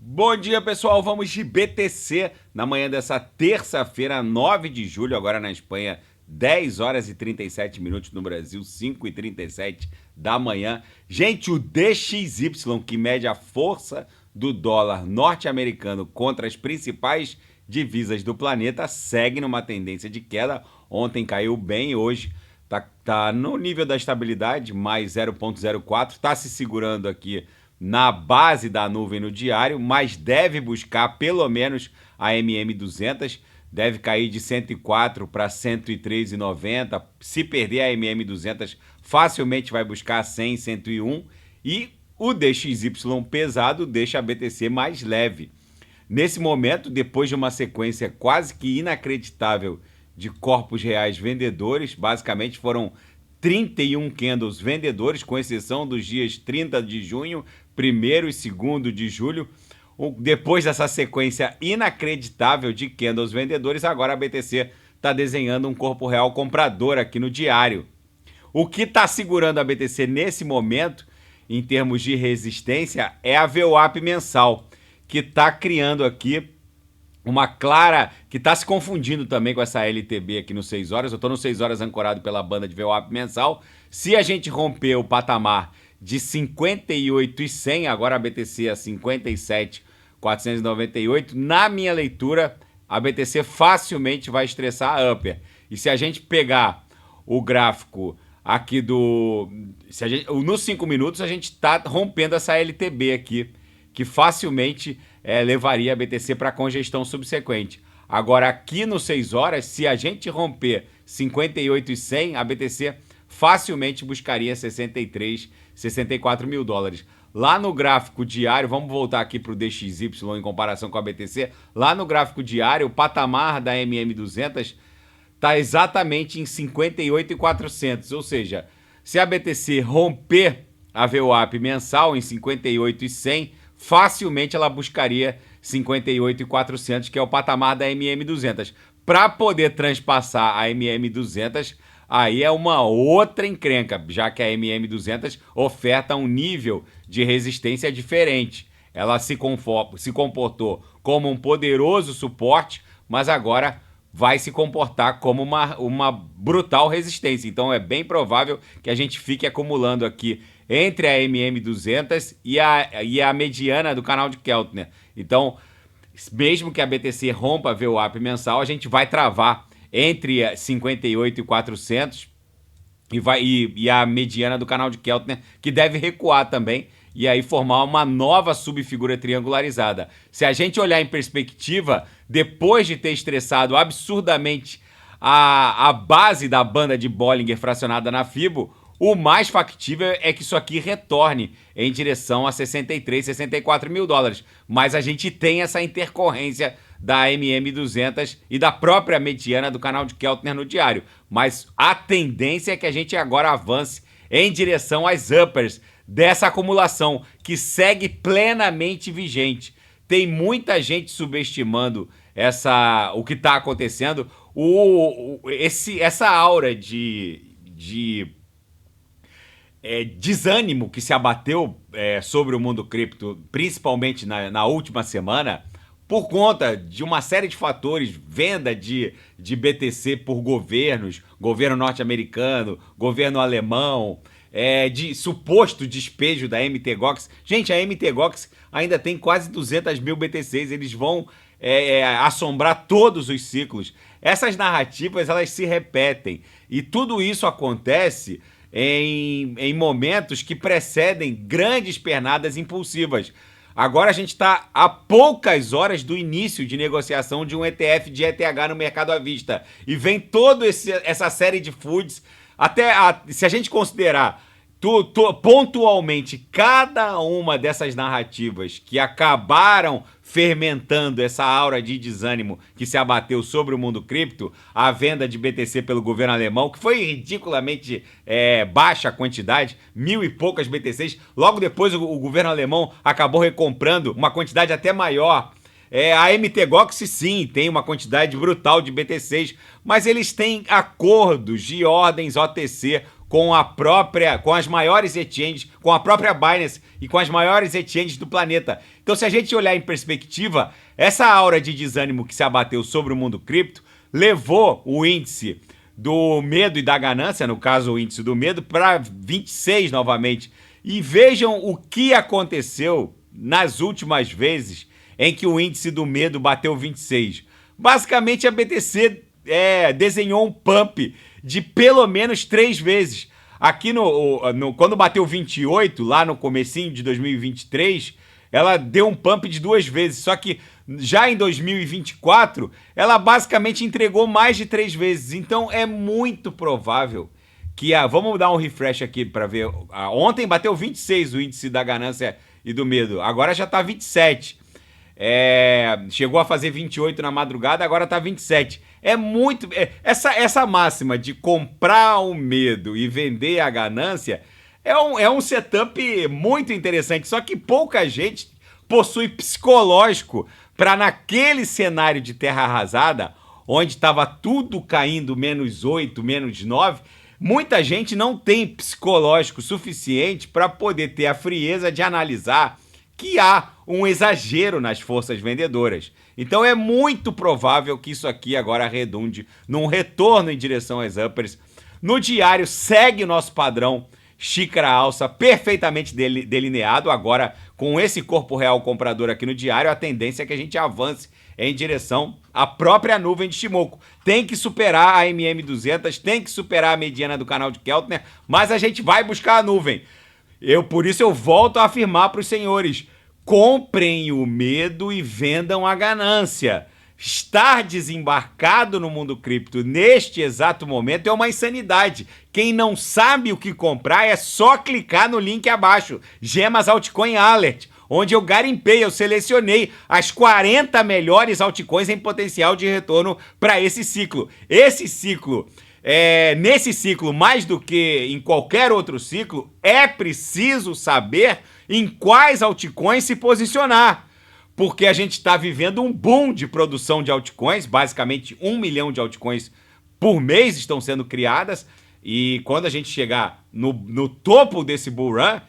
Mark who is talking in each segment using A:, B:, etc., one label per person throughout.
A: Bom dia, pessoal. Vamos de BTC na manhã dessa terça-feira, 9 de julho, agora na Espanha, 10 horas e 37 minutos, no Brasil, 5 e 37 da manhã. Gente, o DXY, que mede a força do dólar norte-americano contra as principais divisas do planeta, segue numa tendência de queda. Ontem caiu bem, hoje tá no nível da estabilidade, mais 0,04, tá se segurando aqui na base da nuvem no diário, mas deve buscar pelo menos a MM200, deve cair de 104 para 103,90. Se perder a MM200, facilmente vai buscar 100, 101. E o DXY pesado deixa a BTC mais leve. Nesse momento, depois de uma sequência quase que inacreditável de corpos reais vendedores, basicamente foram 31 candles vendedores, com exceção dos dias 30 de junho, 1º e 2º de julho. Depois dessa sequência inacreditável de candles vendedores, agora a BTC está desenhando um corpo real comprador aqui no diário. O que está segurando a BTC nesse momento, em termos de resistência, é a VWAP mensal, que está criando aqui uma clara, que está se confundindo também com essa LTB aqui no 6 horas. Eu estou no 6 horas ancorado pela banda de VWAP mensal. Se a gente romper o patamar de 58,100, agora a BTC a 57,498, na minha leitura, a BTC facilmente vai estressar a Upper. E se a gente pegar o gráfico aqui nos 5 minutos, a gente está rompendo essa LTB aqui, que facilmente levaria a BTC para congestão subsequente. Agora, aqui no 6 horas, se a gente romper 58,100, a BTC facilmente buscaria 63, 64 mil dólares. Lá no gráfico diário, vamos voltar aqui para o DXY em comparação com a BTC. Lá no gráfico diário, o patamar da MM200 está exatamente em 58,400. Ou seja, se a BTC romper a VWAP mensal em 58,100, facilmente ela buscaria 58,400, que é o patamar da MM200. Para poder transpassar a MM200, aí é uma outra encrenca, já que a MM200 oferta um nível de resistência diferente. Ela se comportou como um poderoso suporte, mas agora vai se comportar como uma brutal resistência. Então é bem provável que a gente fique acumulando aqui entre a MM200 e a mediana do canal de Keltner. Então, mesmo que a BTC rompa a VWAP mensal, a gente vai travar entre 58,400 e a mediana do canal de Keltner, que deve recuar também, e aí formar uma nova subfigura triangularizada. Se a gente olhar em perspectiva, depois de ter estressado absurdamente a base da banda de Bollinger fracionada na Fibo, o mais factível é que isso aqui retorne em direção a 63, 64 mil dólares. Mas a gente tem essa intercorrência da MM200 e da própria mediana do canal de Keltner no diário. Mas a tendência é que a gente agora avance em direção às uppers dessa acumulação, que segue plenamente vigente. Tem muita gente subestimando o que está acontecendo. Essa aura de desânimo que se abateu sobre o mundo cripto, principalmente na última semana, por conta de uma série de fatores, venda de BTC por governos, governo norte-americano, governo alemão, de suposto despejo da MTGOX. Gente, a MTGOX ainda tem quase 200 mil BTCs, eles vão assombrar todos os ciclos. Essas narrativas, elas se repetem, e tudo isso acontece em momentos que precedem grandes pernadas impulsivas. Agora a gente está a poucas horas do início de negociação de um ETF de ETH no mercado à vista. E vem toda essa série de foods, se a gente considerar pontualmente cada uma dessas narrativas que acabaram fermentando essa aura de desânimo que se abateu sobre o mundo cripto, a venda de BTC pelo governo alemão, que foi ridiculamente baixa a quantidade, 1.000 e poucas BTCs, logo depois o governo alemão acabou recomprando uma quantidade até maior. A MTGOX sim, tem uma quantidade brutal de BTCs, mas eles têm acordos de ordens OTC com as maiores exchanges, com a própria Binance e com as maiores exchanges do planeta. Então, se a gente olhar em perspectiva, essa aura de desânimo que se abateu sobre o mundo cripto levou o índice do medo e da ganância, no caso o índice do medo, para 26 novamente. E vejam o que aconteceu nas últimas vezes em que o índice do medo bateu 26. Basicamente, a BTC desenhou um pump de pelo menos 3 vezes. Aqui quando bateu 28, lá no comecinho de 2023, ela deu um pump de 2 vezes. Só que já em 2024, ela basicamente entregou mais de 3 vezes. Então é muito provável que vamos dar um refresh aqui para ver. Ontem bateu 26 o índice da ganância e do medo. Agora já está 27. Chegou a fazer 28 na madrugada, agora está 27. Essa máxima de comprar o medo e vender a ganância é um setup muito interessante. Só que pouca gente possui psicológico para, naquele cenário de terra arrasada, onde estava tudo caindo -8, -9, muita gente não tem psicológico suficiente para poder ter a frieza de analisar que há um exagero nas forças vendedoras. Então é muito provável que isso aqui agora redunde num retorno em direção às uppers. No diário segue o nosso padrão xícara alça perfeitamente delineado. Agora, com esse corpo real comprador aqui no diário, a tendência é que a gente avance em direção à própria nuvem de Shimoku. Tem que superar a MM200, tem que superar a mediana do canal de Keltner, mas a gente vai buscar a nuvem. Por isso eu volto a afirmar para os senhores: comprem o medo e vendam a ganância. Estar desembarcado no mundo cripto neste exato momento é uma insanidade. Quem não sabe o que comprar é só clicar no link abaixo, Gemas Altcoin Alert, onde eu garimpei, eu selecionei as 40 melhores altcoins em potencial de retorno para esse ciclo. Nesse ciclo, mais do que em qualquer outro ciclo, é preciso saber em quais altcoins se posicionar. Porque a gente está vivendo um boom de produção de altcoins, basicamente 1 milhão de altcoins por mês estão sendo criadas, e quando a gente chegar no topo desse bull run,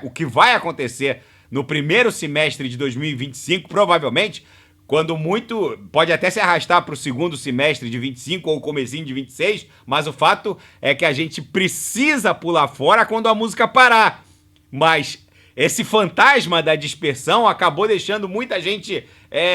A: o que vai acontecer no primeiro semestre de 2025, provavelmente, quando muito, pode até se arrastar para o segundo semestre de 25 ou o comecinho de 26, mas o fato é que a gente precisa pular fora quando a música parar. Mas esse fantasma da dispersão acabou deixando muita gente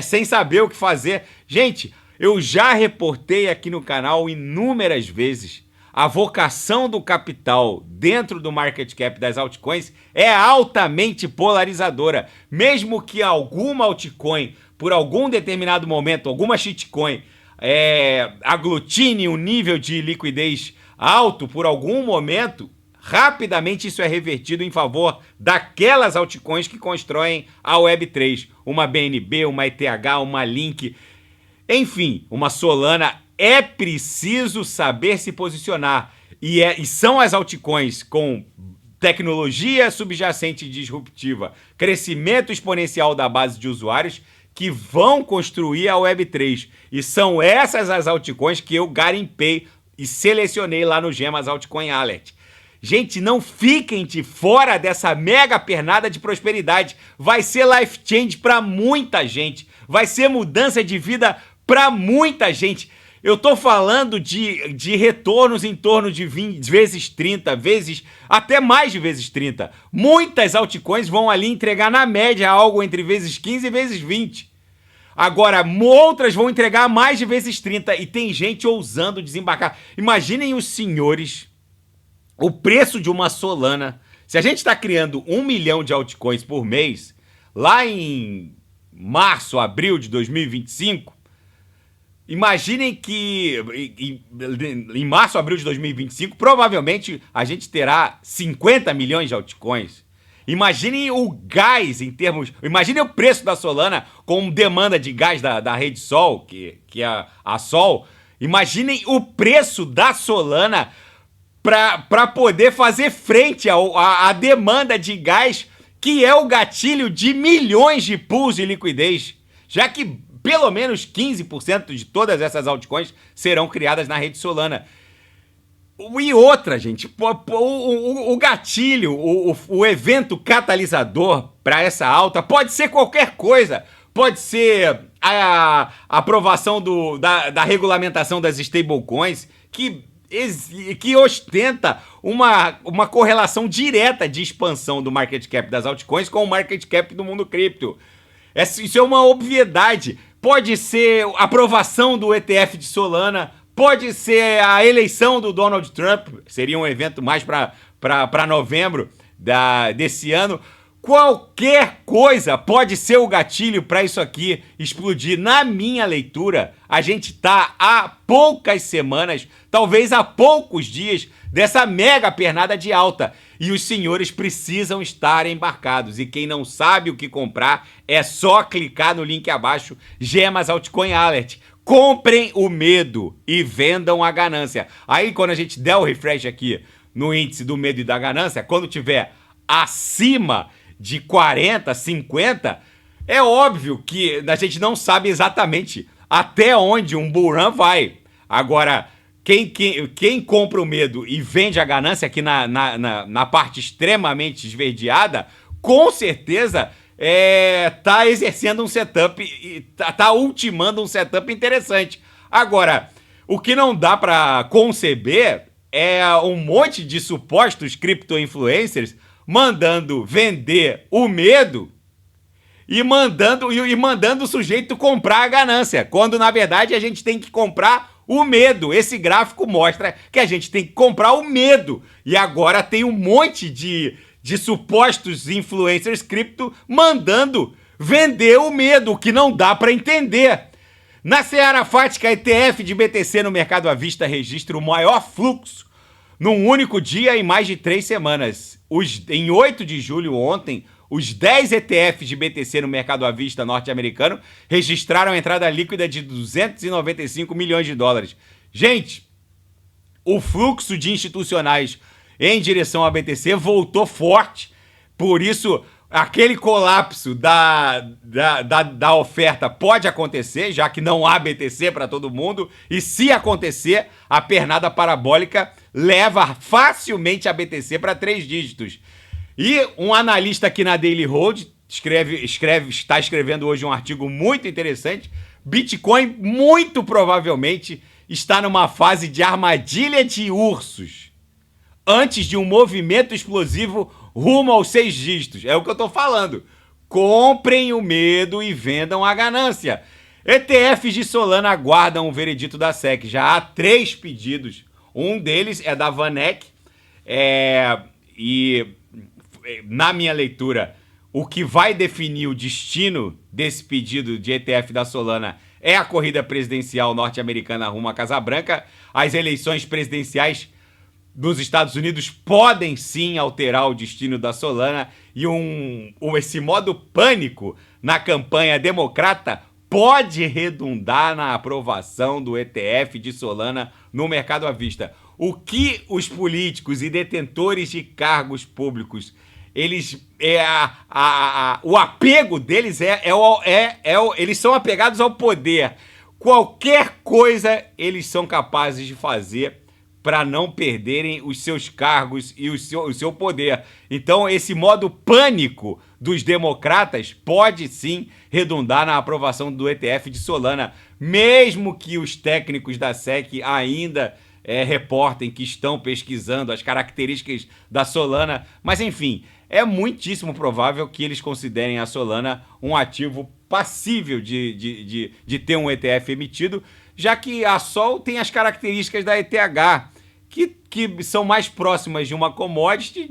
A: sem saber o que fazer. Gente, eu já reportei aqui no canal inúmeras vezes: a vocação do capital dentro do market cap das altcoins é altamente polarizadora. Mesmo que alguma altcoin, por algum determinado momento, alguma shitcoin, aglutine um nível de liquidez alto por algum momento, rapidamente isso é revertido em favor daquelas altcoins que constroem a Web3. Uma BNB, uma ETH, uma Link, enfim, uma Solana. É preciso saber se posicionar. E são as altcoins com tecnologia subjacente disruptiva, crescimento exponencial da base de usuários, que vão construir a Web3. E são essas as altcoins que eu garimpei e selecionei lá no Gemas Altcoin Alert. Gente, não fiquem de fora dessa mega pernada de prosperidade. Vai ser life change para muita gente. Vai ser mudança de vida para muita gente. Eu tô falando de retornos em torno de 20 vezes 30, até mais de vezes 30. Muitas altcoins vão ali entregar na média algo entre vezes 15 e vezes 20. Agora, outras vão entregar mais de vezes 30 e tem gente ousando desembarcar. Imaginem os senhores, o preço de uma Solana. Se a gente está criando 1 milhão de altcoins por mês, lá em março, abril de 2025, imaginem que em março, abril de 2025, provavelmente a gente terá 50 milhões de altcoins. Imaginem o gás em termos... Imaginem o preço da Solana com demanda de gás da rede Sol, que é a Sol. Imaginem o preço da Solana para poder fazer frente à demanda de gás, que é o gatilho de milhões de pools de liquidez, já que pelo menos 15% de todas essas altcoins serão criadas na rede Solana. E outra, gente, o gatilho, o evento catalisador para essa alta pode ser qualquer coisa. Pode ser a aprovação da regulamentação das stablecoins, que ostenta uma correlação direta de expansão do market cap das altcoins com o market cap do mundo cripto. Isso é uma obviedade. Pode ser a aprovação do ETF de Solana, pode ser a eleição do Donald Trump, seria um evento mais para novembro desse ano. Qualquer coisa pode ser o gatilho para isso aqui explodir. Na minha leitura, a gente está há poucas semanas, talvez há poucos dias, dessa mega pernada de alta. E os senhores precisam estar embarcados. E quem não sabe o que comprar, é só clicar no link abaixo, Gemas Altcoin Alert. Comprem o medo e vendam a ganância. Aí quando a gente der o refresh aqui no índice do medo e da ganância, quando tiver acima de 40, 50, é óbvio que a gente não sabe exatamente até onde um bull run vai. Agora, quem compra o medo e vende a ganância aqui na parte extremamente esverdeada, com certeza tá exercendo um setup, tá ultimando um setup interessante. Agora, o que não dá para conceber é um monte de supostos cripto-influencers mandando vender o medo e mandando o sujeito comprar a ganância, quando na verdade a gente tem que comprar o medo. Esse gráfico mostra que a gente tem que comprar o medo. E agora tem um monte de supostos influencers cripto mandando vender o medo, o que não dá para entender. Na Seara Fática, ETF de BTC no mercado à vista registra o maior fluxo num único dia em mais de 3 semanas. Em 8 de julho, ontem, os 10 ETFs de BTC no mercado à vista norte-americano registraram entrada líquida de 295 milhões de dólares. Gente, o fluxo de institucionais em direção à BTC voltou forte. Por isso, aquele colapso da oferta pode acontecer, já que não há BTC para todo mundo. E se acontecer, a pernada parabólica leva facilmente a BTC para 3 dígitos. E um analista aqui na Daily Hold está escrevendo hoje um artigo muito interessante. Bitcoin muito provavelmente está numa fase de armadilha de ursos, antes de um movimento explosivo rumo aos 6 dígitos. É o que eu estou falando. Comprem o medo e vendam a ganância. ETFs de Solana aguardam o veredito da SEC. Já há 3 pedidos. Um deles é da VanEck. E na minha leitura, o que vai definir o destino desse pedido de ETF da Solana é a corrida presidencial norte-americana rumo à Casa Branca. As eleições presidenciais dos Estados Unidos podem sim alterar o destino da Solana, e esse modo pânico na campanha democrata pode redundar na aprovação do ETF de Solana no mercado à vista. O que os políticos e detentores de cargos públicos, o apego deles eles são apegados ao poder. Qualquer coisa eles são capazes de fazer para não perderem os seus cargos e o seu poder. Então, esse modo pânico dos democratas pode sim redundar na aprovação do ETF de Solana, mesmo que os técnicos da SEC ainda reportem que estão pesquisando as características da Solana. Mas, enfim, é muitíssimo provável que eles considerem a Solana um ativo passível de ter um ETF emitido, já que a Sol tem as características da ETH, que são mais próximas de uma commodity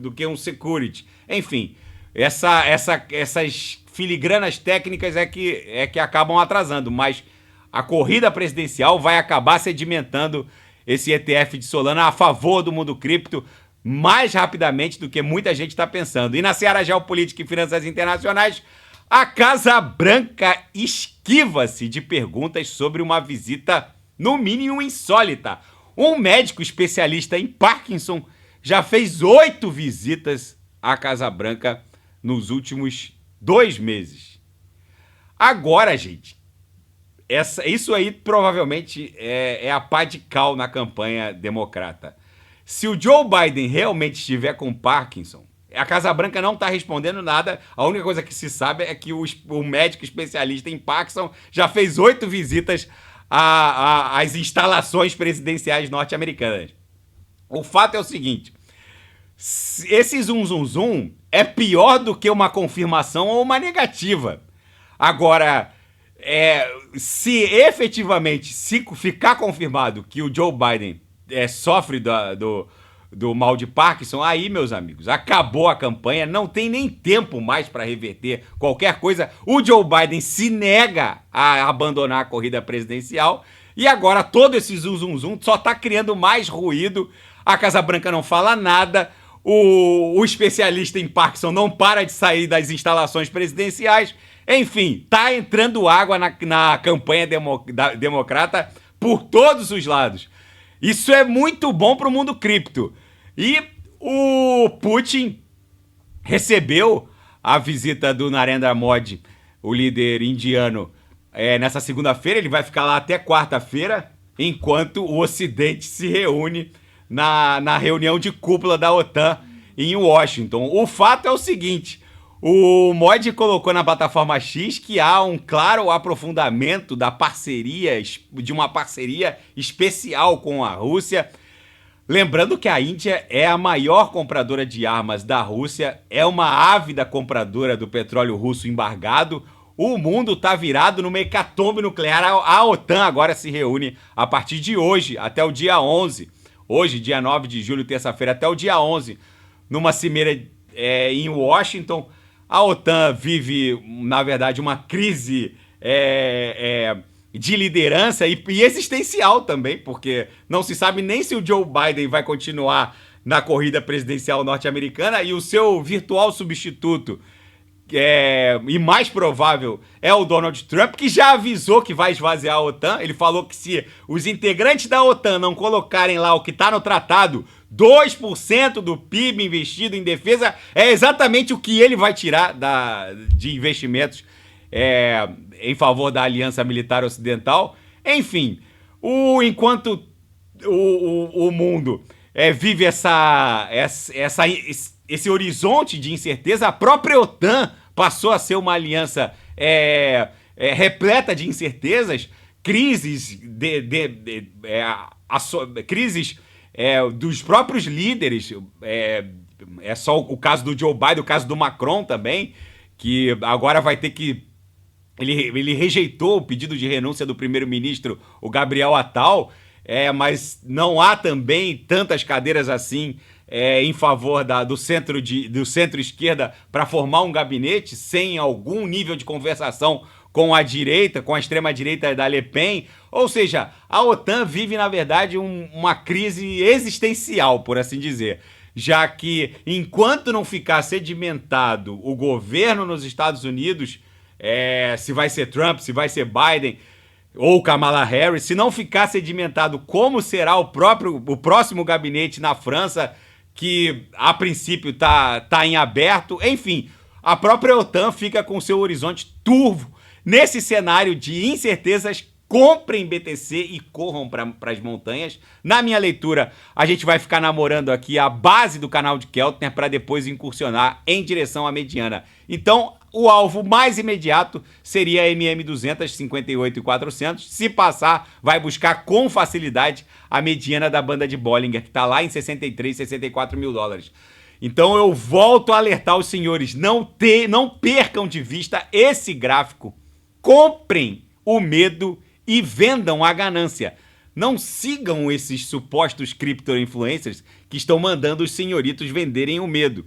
A: do que um security. Enfim, essas filigranas técnicas é que acabam atrasando, mas a corrida presidencial vai acabar sedimentando esse ETF de Solana a favor do mundo cripto mais rapidamente do que muita gente está pensando. E na seara geopolítica e finanças internacionais, a Casa Branca esquiva-se de perguntas sobre uma visita, no mínimo, insólita. Um médico especialista em Parkinson já fez 8 visitas à Casa Branca nos últimos 2 meses. Agora, gente, Isso aí provavelmente é a pá de cal na campanha democrata. Se o Joe Biden realmente estiver com Parkinson, a Casa Branca não está respondendo nada. A única coisa que se sabe é que o médico especialista em Parkinson já fez 8 visitas às instalações presidenciais norte-americanas. O fato é o seguinte: esse zum zum zum é pior do que uma confirmação ou uma negativa. Agora, se efetivamente se ficar confirmado que o Joe Biden sofre do mal de Parkinson, aí, meus amigos, acabou a campanha, não tem nem tempo mais para reverter qualquer coisa. O Joe Biden se nega a abandonar a corrida presidencial e agora todo esse zum zum zum só está criando mais ruído. A Casa Branca não fala nada, o especialista em Parkinson não para de sair das instalações presidenciais. Enfim, tá entrando água na campanha democrata por todos os lados. Isso é muito bom para o mundo cripto. E o Putin recebeu a visita do Narendra Modi, o líder indiano, nessa segunda-feira. Ele vai ficar lá até quarta-feira, enquanto o Ocidente se reúne na reunião de cúpula da OTAN em Washington. O fato é o seguinte: o Modi colocou na plataforma X que há um claro aprofundamento de uma parceria especial com a Rússia. Lembrando que a Índia é a maior compradora de armas da Rússia, é uma ávida compradora do petróleo russo embargado. O mundo está virado numa hecatombe nuclear. A OTAN agora se reúne a partir de hoje, até o dia 11. Hoje, dia 9 de julho, terça-feira, até o dia 11, numa cimeira em Washington. A OTAN vive, na verdade, uma crise de liderança e existencial também, porque não se sabe nem se o Joe Biden vai continuar na corrida presidencial norte-americana e o seu virtual substituto, e mais provável, é o Donald Trump, que já avisou que vai esvaziar a OTAN. Ele falou que se os integrantes da OTAN não colocarem lá o que está no tratado, 2% do PIB investido em defesa, é exatamente o que ele vai tirar de investimentos em favor da Aliança Militar Ocidental. Enfim, enquanto o mundo vive esse horizonte de incerteza, a própria OTAN passou a ser uma aliança repleta de incertezas, crises dos próprios líderes. É só o caso do Joe Biden, o caso do Macron também, que agora vai ter que... Ele rejeitou o pedido de renúncia do primeiro-ministro, o Gabriel Attal, mas não há também tantas cadeiras assim em favor do centro-esquerda para formar um gabinete sem algum nível de conversação com a direita, com a extrema-direita da Le Pen. Ou seja, a OTAN vive, na verdade, uma crise existencial, por assim dizer, já que enquanto não ficar sedimentado o governo nos Estados Unidos, se vai ser Trump, se vai ser Biden ou Kamala Harris, se não ficar sedimentado como será o próximo gabinete na França, que a princípio tá em aberto, enfim, a própria OTAN fica com seu horizonte turvo. Nesse cenário de incertezas, comprem BTC e corram para as montanhas. Na minha leitura, a gente vai ficar namorando aqui a base do canal de Keltner para depois incursionar em direção à mediana. Então, o alvo mais imediato seria a MM200, 58.400. Se passar, vai buscar com facilidade a mediana da banda de Bollinger, que está lá em 63, 64 mil dólares. Então eu volto a alertar os senhores, não percam de vista esse gráfico. Comprem o medo e vendam a ganância. Não sigam esses supostos cripto-influencers que estão mandando os senhoritos venderem o medo.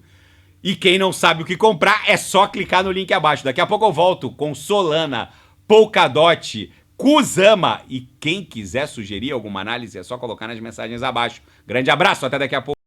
A: E quem não sabe o que comprar, é só clicar no link abaixo. Daqui a pouco eu volto com Solana, Polkadot, Kusama. E quem quiser sugerir alguma análise, é só colocar nas mensagens abaixo. Grande abraço, até daqui a pouco.